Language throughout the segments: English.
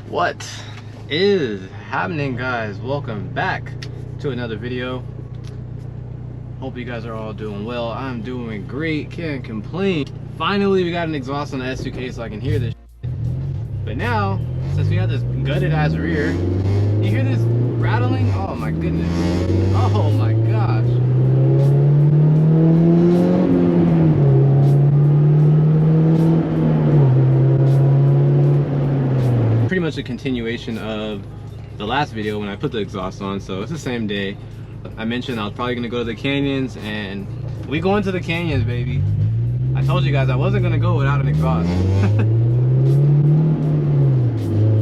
What is happening, guys? Welcome back to another video. Hope you guys are all doing well. I'm doing great, can't complain. Finally we got an exhaust on the S2K so I can hear this shit. But now, since we have this gutted ass rear, you hear this rattling? Oh my goodness. Oh my gosh. Pretty much a continuation of the last video when I put the exhaust on, so it's the same day. I mentioned I was probably gonna go to the canyons, and we going to the canyons, baby. I told you guys I wasn't gonna go without an exhaust.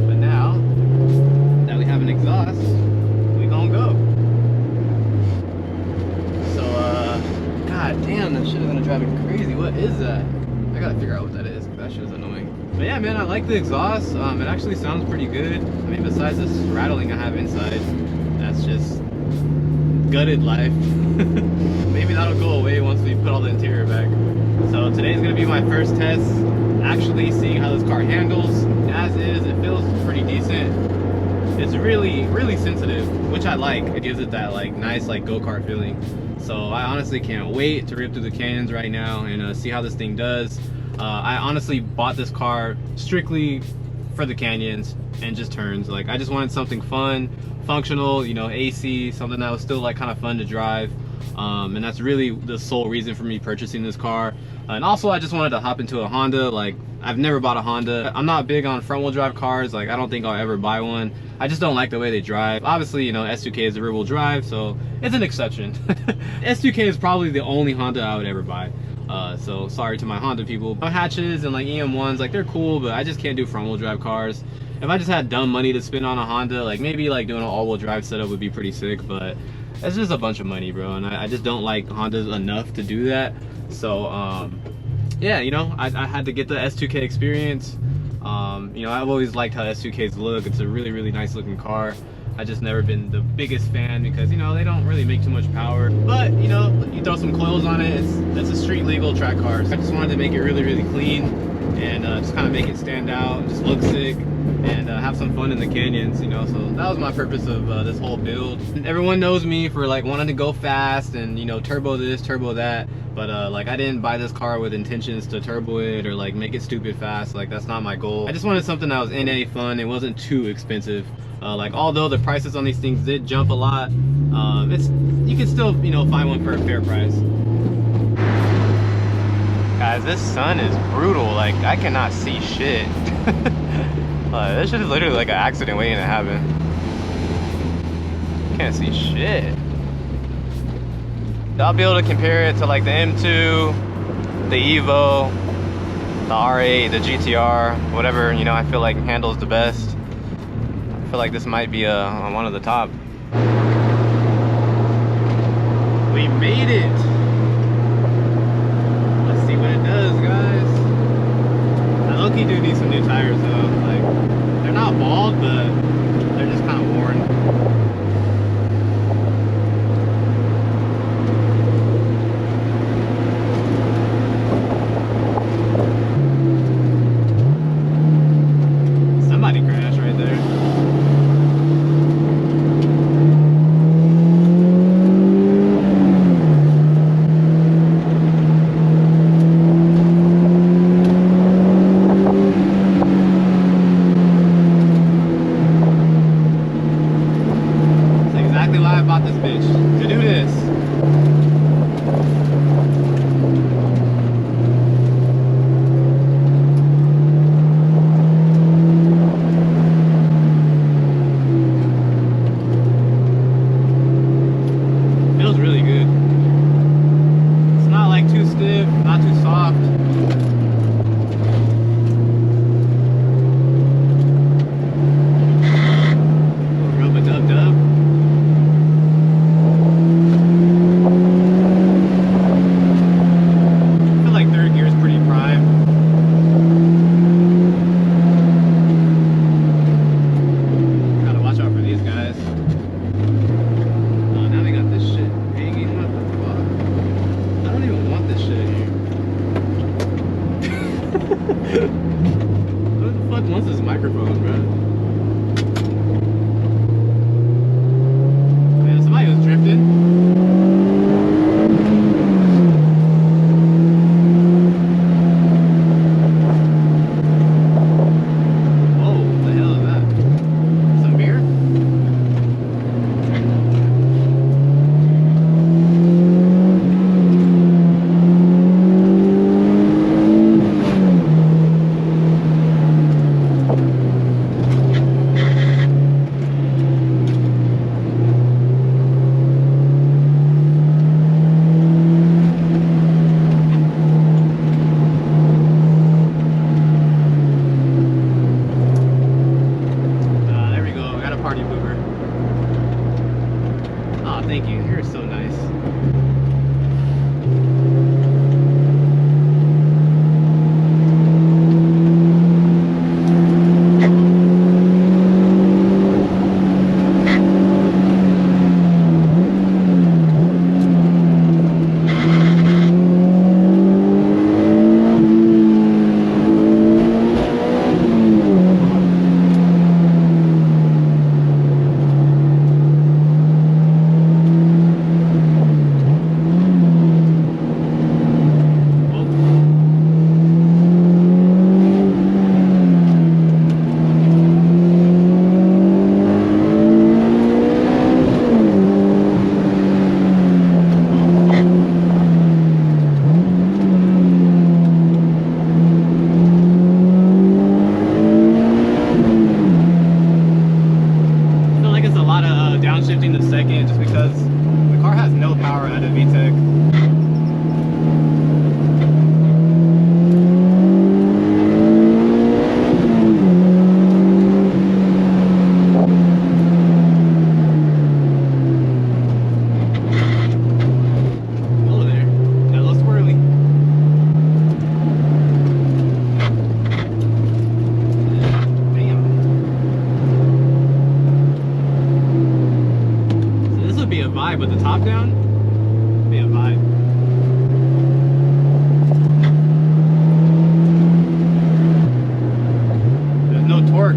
But now that we have an exhaust, we gonna go. So god damn, that shit is gonna drive me crazy. What is that? I gotta figure out what that is. That shit is annoying. But yeah, man, I like the exhaust. It actually sounds pretty good. I mean, besides this rattling I have inside, that's just gutted life. Maybe that'll go away once we put all the interior back. So today's gonna be my first test, actually seeing how this car handles. As is, it feels pretty decent. It's really sensitive, which I like. It gives it that like nice like go-kart feeling. So I honestly can't wait to rip through the canyons right now and see how this thing does. I honestly bought this car strictly for the canyons and just turns. Like, I just wanted something fun, functional, you know, AC, something that was still like kind of fun to drive. And that's really the sole reason for me purchasing this car. And also I just wanted to hop into a Honda. Like, I've never bought a Honda. I'm not big on front wheel drive cars. Like, I don't think I'll ever buy one. I just don't like the way they drive. Obviously, you know, S2K is a rear wheel drive, so it's an exception. S2K is probably the only Honda I would ever buy. So sorry to my Honda people. Hatches and like EM1s, like, they're cool, but I just can't do front wheel drive cars. If I just had dumb money to spend on a Honda, like maybe like doing an all-wheel drive setup would be pretty sick, but it's just a bunch of money, bro, and I just don't like Hondas enough to do that. So yeah, you know, I had to get the S2K experience. You know, I've always liked how S2Ks look. It's a really nice looking car. I just never been the biggest fan because, you know, they don't really make too much power. But, you know, you throw some coils on it, it's a street legal track car. So I just wanted to make it really clean and just kind of make it stand out, just look sick, and have some fun in the canyons, you know. So that was my purpose of this whole build. And everyone knows me for like wanting to go fast and, you know, turbo this, turbo that. But like, I didn't buy this car with intentions to turbo it or like make it stupid fast. Like, that's not my goal. I just wanted something that was NA fun. It wasn't too expensive. Like, although the prices on these things did jump a lot, you can still, you know, find one for a fair price. Guys, this sun is brutal. Like, I cannot see shit. This shit is literally like an accident waiting to happen. Can't see shit. I'll be able to compare it to like the M2, the Evo, the R8, the GTR, whatever, you know, I feel like handles the best. I feel like this might be one of the top. We made it. Let's see what it does, guys. I low-key do need some new tires though. Like, they're not bald, but they're just kind of worn. Who the fuck wants this microphone, bro? Man, somebody was drifting. Thank you. You're so nice. Downshifting the second just because the car has no power out of VTEC. With the top down, be a vibe. There's no torque.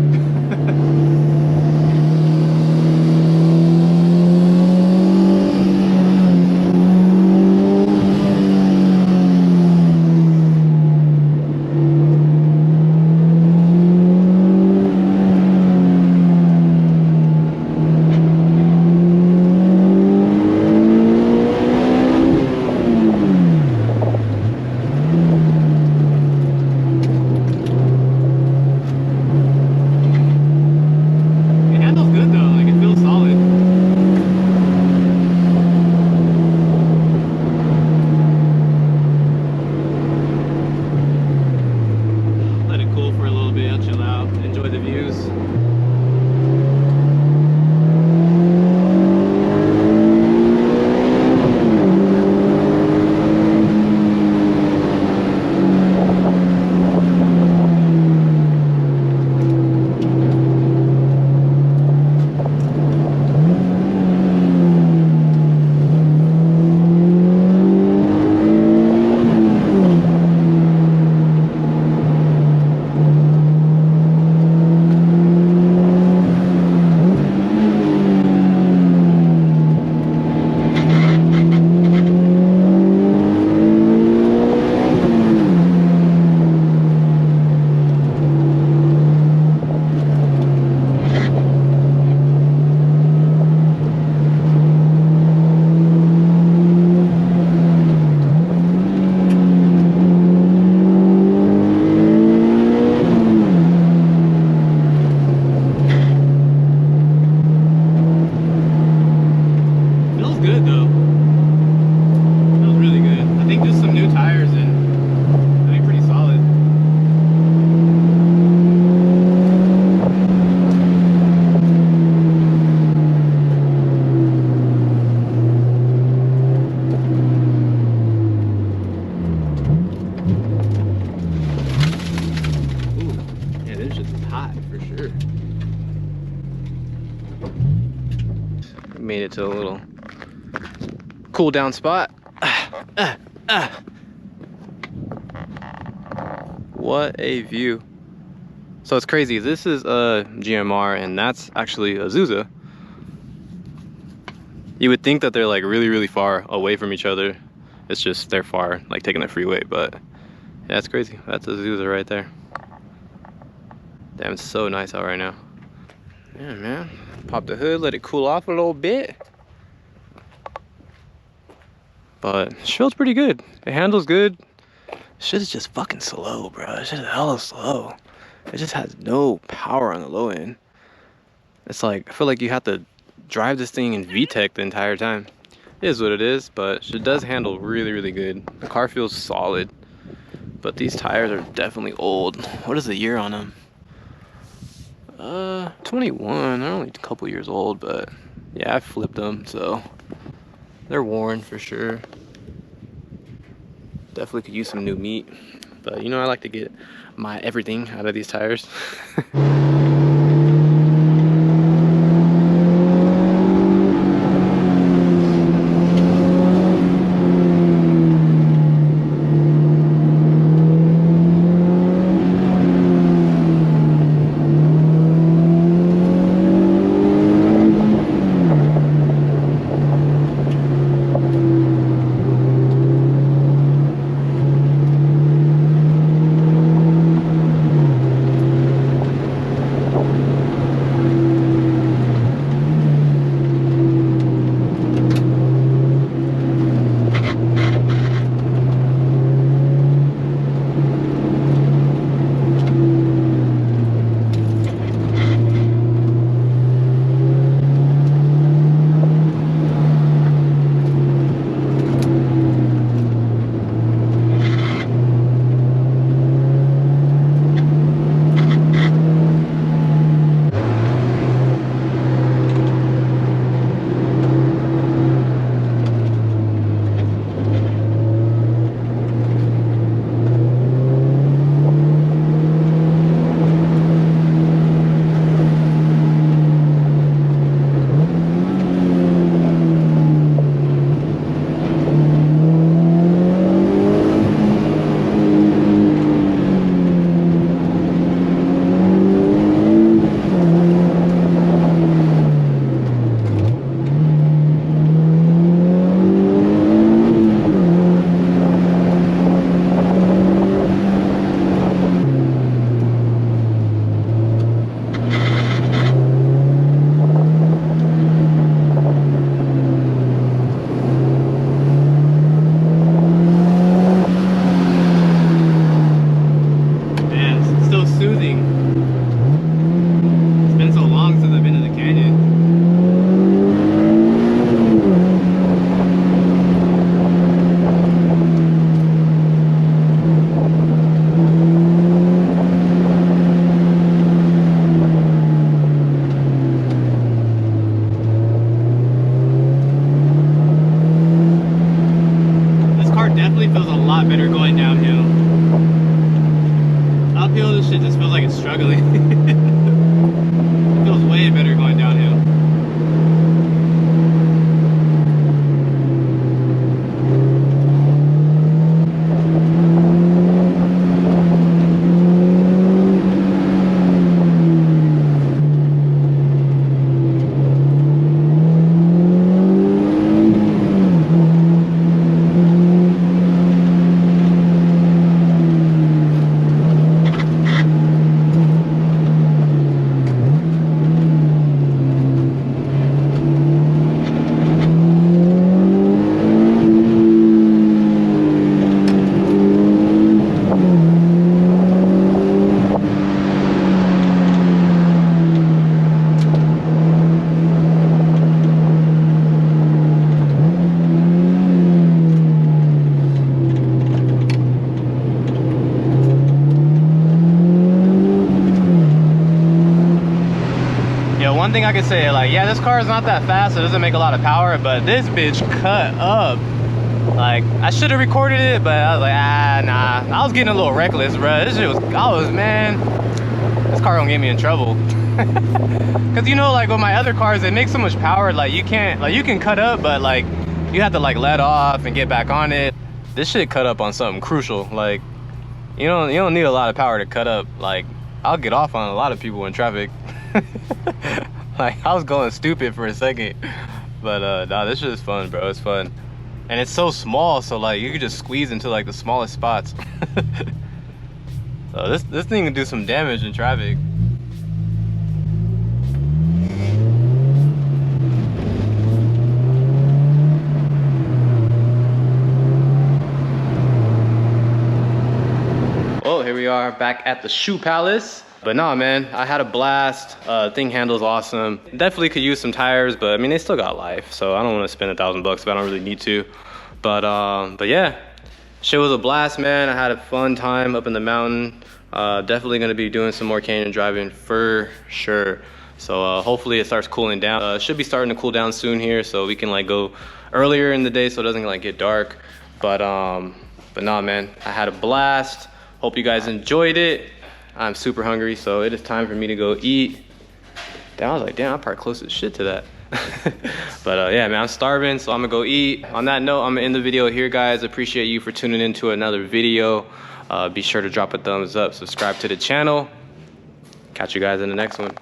Made it to a little cool down spot. What a view. So it's crazy. This is a GMR and that's actually a Zusa. You would think that they're like really, really far away from each other. It's just they're far, like taking the freeway, but yeah, that's crazy. That's a Zusa right there. Damn, it's so nice out right now. Yeah, man. Pop the hood, let it cool off a little bit. But it feels pretty good. It handles good. Shit is just fucking slow, bro. Shit is hella slow. It just has no power on the low end. It's like, I feel like you have to drive this thing in VTEC the entire time. It is what it is, but it does handle really, really good. The car feels solid, but these tires are definitely old. What is the year on them? 21. They're only a couple years old, but yeah, I flipped them, so they're worn for sure. Definitely could use some new meat, but you know, I like to get my everything out of these tires. struggling. It feels way better going downhill. One thing I could say, like, yeah, this car is not that fast, so it doesn't make a lot of power, but this bitch cut up. Like, I should have recorded it, but I was like, nah. I was getting a little reckless, bro. This shit was, man, this car gonna get me in trouble. Cause you know, like with my other cars, they make so much power, like you can't, like you can cut up, but like you have to like let off and get back on it. This shit cut up on something crucial. Like, you don't need a lot of power to cut up. Like, I'll get off on a lot of people in traffic. Like, I was going stupid for a second. But nah, this shit is fun, bro. It's fun. And it's so small, so like you can just squeeze into like the smallest spots. So this thing can do some damage in traffic. Well, here we are back at the Shoe Palace. But nah, man, I had a blast. Thing handles awesome. Definitely could use some tires, but I mean, they still got life. So I don't want to spend $1,000 if I don't really need to. But yeah, shit was a blast, man. I had a fun time up in the mountain. Definitely gonna be doing some more canyon driving for sure. So hopefully it starts cooling down. Should be starting to cool down soon here, so we can like go earlier in the day so it doesn't like get dark. But nah, man, I had a blast. Hope you guys enjoyed it. I'm super hungry, so it is time for me to go eat. Damn, I was like, damn, I'm probably close as shit to that. But yeah, man, I'm starving, so I'm gonna go eat. On that note, I'm gonna end the video here, guys. Appreciate you for tuning in to another video. Be sure to drop a thumbs up, subscribe to the channel. Catch you guys in the next one.